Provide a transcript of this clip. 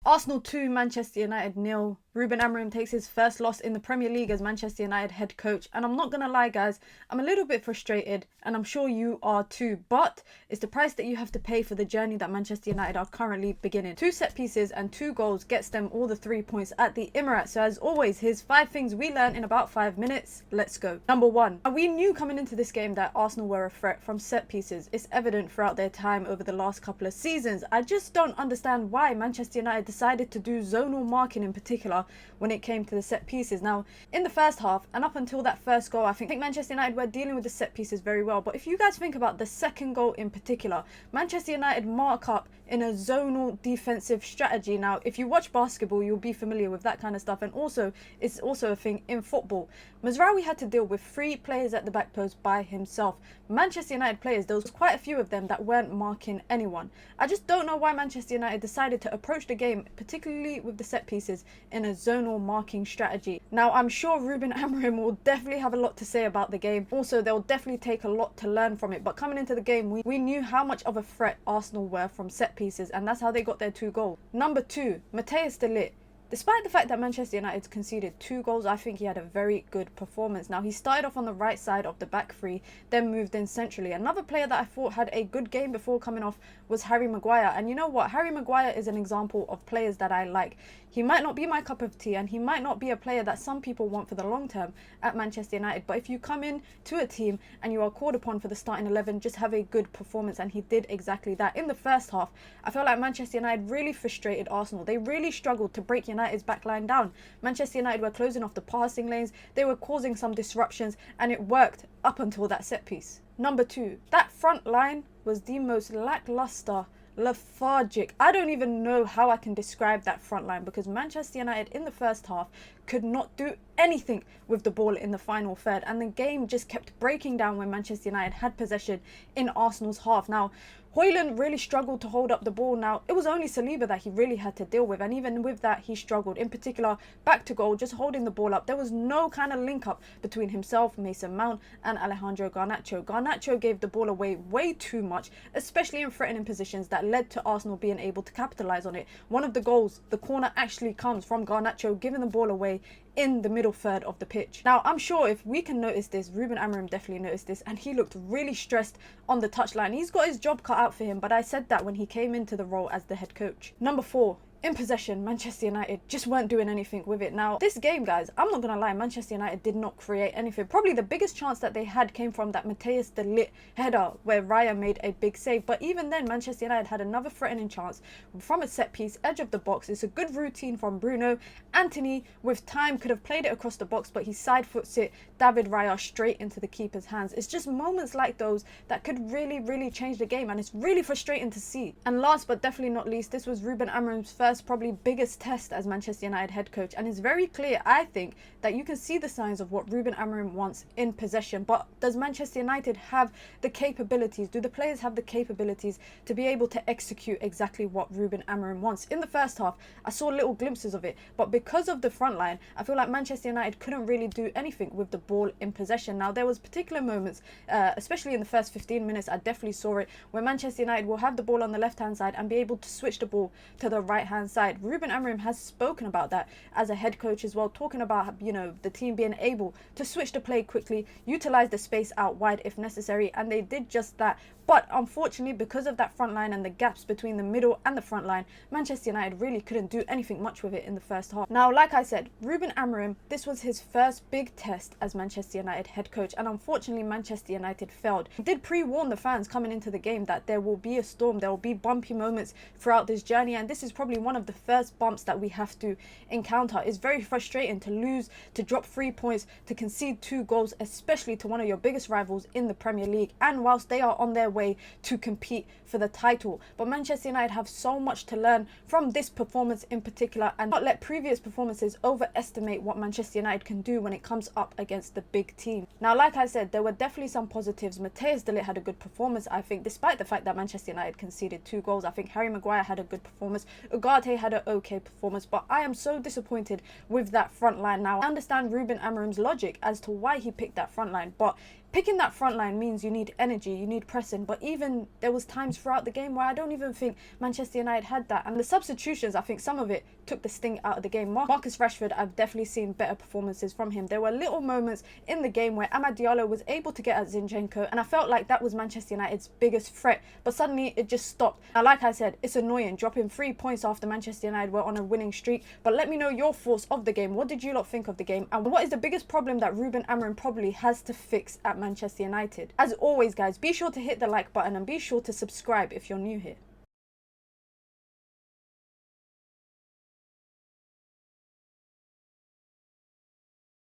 Arsenal 2, Manchester United 0. Ruben Amorim takes his first loss in the Premier League as Manchester United head coach. And I'm not going to lie, guys, I'm a little bit frustrated, and I'm sure you are too. But it's the price that you have to pay for the journey that Manchester United are currently beginning. 2 set pieces and 2 goals gets them all the 3 points at the Emirates. So as always, here's 5 things we learned in about 5 minutes. Let's go. Number 1. We knew coming into this game that Arsenal were a threat from set pieces. It's evident throughout their time over the last couple of seasons. I just don't understand why Manchester United decided to do zonal marking in particular when it came to the set pieces. Now, in the first half and up until that first goal, I think Manchester United were dealing with the set pieces very well. But if you guys think about the second goal in particular, Manchester United mark up in a zonal defensive strategy. Now, if you watch basketball, you'll be familiar with that kind of stuff. And also, it's also a thing in football. Mazraoui had to deal with 3 players at the back post by himself. Manchester United players, there was quite a few of them that weren't marking anyone. I just don't know why Manchester United decided to approach the game, particularly with the set pieces, in a zonal marking strategy. Now, I'm sure Ruben Amorim will definitely have a lot to say about the game. Also, they'll definitely take a lot to learn from it. But coming into the game, we knew how much of a threat Arsenal were from set pieces, and that's how they got their 2 goals. Number 2, Matthias de Ligt. Despite the fact that Manchester United conceded 2 goals, I think he had a very good performance. Now, he started off on the right side of the back 3, then moved in centrally. Another player that I thought had a good game before coming off was Harry Maguire. And you know what? Harry Maguire is an example of players that I like. He might not be my cup of tea, and he might not be a player that some people want for the long term at Manchester United. But if you come in to a team and you are called upon for the starting 11, just have a good performance. And he did exactly that. In the first half, I felt like Manchester United really frustrated Arsenal. They really struggled to break United's back line down. Manchester United were closing off the passing lanes. They were causing some disruptions, and it worked up until that set piece. Number 2, that front line was the most lackluster, lethargic. I don't even know how I can describe that front line, because Manchester United in the first half could not do anything with the ball in the final third, and the game just kept breaking down when Manchester United had possession in Arsenal's half. Now, Højlund really struggled to hold up the ball. Now, it was only Saliba that he really had to deal with, and even with that, he struggled. In particular, back to goal, just holding the ball up. There was no kind of link up between himself, Mason Mount, and Alejandro Garnacho. Garnacho gave the ball away way too much, especially in threatening positions that led to Arsenal being able to capitalise on it. One of the goals, the corner actually comes from Garnacho giving the ball away in the middle third of the pitch. Now, I'm sure if we can notice this, Ruben Amorim definitely noticed this, and he looked really stressed on the touchline. He's got his job cut out for him, but I said that when he came into the role as the head coach. Number 4, in possession, Manchester United just weren't doing anything with it. Now, this game, guys, I'm not going to lie, Manchester United did not create anything. Probably the biggest chance that they had came from that Matthias de Ligt header where Raya made a big save. But even then, Manchester United had another threatening chance from a set piece, edge of the box. It's a good routine from Bruno. Anthony, with time, could have played it across the box, but he side foots it, David Raya, straight into the keeper's hands. It's just moments like those that could really, really change the game, and it's really frustrating to see. And last but definitely not least, this was Ruben Amorim's first, probably biggest test as Manchester United head coach, and it's very clear, I think, that you can see the signs of what Ruben Amorim wants in possession. But does Manchester United have the capabilities? Do the players have the capabilities to be able to execute exactly what Ruben Amorim wants? In the first half, I saw little glimpses of it, but because of the front line, I feel like Manchester United couldn't really do anything with the ball in possession. Now, there was particular moments, especially in the first 15 minutes, I definitely saw it, where Manchester United will have the ball on the left-hand side and be able to switch the ball to the right-hand side. Ruben Amorim has spoken about that as a head coach as well, talking about, you know, the team being able to switch the play quickly, utilize the space out wide if necessary, and they did just that. But unfortunately, because of that front line and the gaps between the middle and the front line, Manchester United really couldn't do anything much with it in the first half. Now, like I said, Ruben Amorim, this was his first big test as Manchester United head coach, and unfortunately, Manchester United failed. He did pre-warn the fans coming into the game that there will be a storm, there will be bumpy moments throughout this journey, and this is probably one of the first bumps that we have to encounter. It's very frustrating to lose, to drop 3 points, to concede 2 goals, especially to one of your biggest rivals in the Premier League, and whilst they are on their way to compete for the title. But Manchester United have so much to learn from this performance in particular, and not let previous performances overestimate what Manchester United can do when it comes up against the big team. Now, like I said, there were definitely some positives. Matthias de Ligt had a good performance, I think, despite the fact that Manchester United conceded 2 goals. I think Harry Maguire had a good performance. Ugarte had an okay performance, but I am so disappointed with that front line. Now, I understand Ruben Amorim's logic as to why he picked that front line, but Picking that front line means you need energy, you need pressing, but even there was times throughout the game where I don't even think Manchester United had that. And the substitutions, I think some of it took the sting out of the game. Marcus Rashford, I've definitely seen better performances from him. There were little moments in the game where Amad Diallo was able to get at Zinchenko, and I felt like that was Manchester United's biggest threat, but suddenly it just stopped. Now, like I said, it's annoying dropping 3 points after Manchester United were on a winning streak, but let me know your thoughts of the game. What did you lot think of the game, and what is the biggest problem that Ruben Amorim probably has to fix at Manchester United? As always, guys, be sure to hit the like button and be sure to subscribe if you're new here.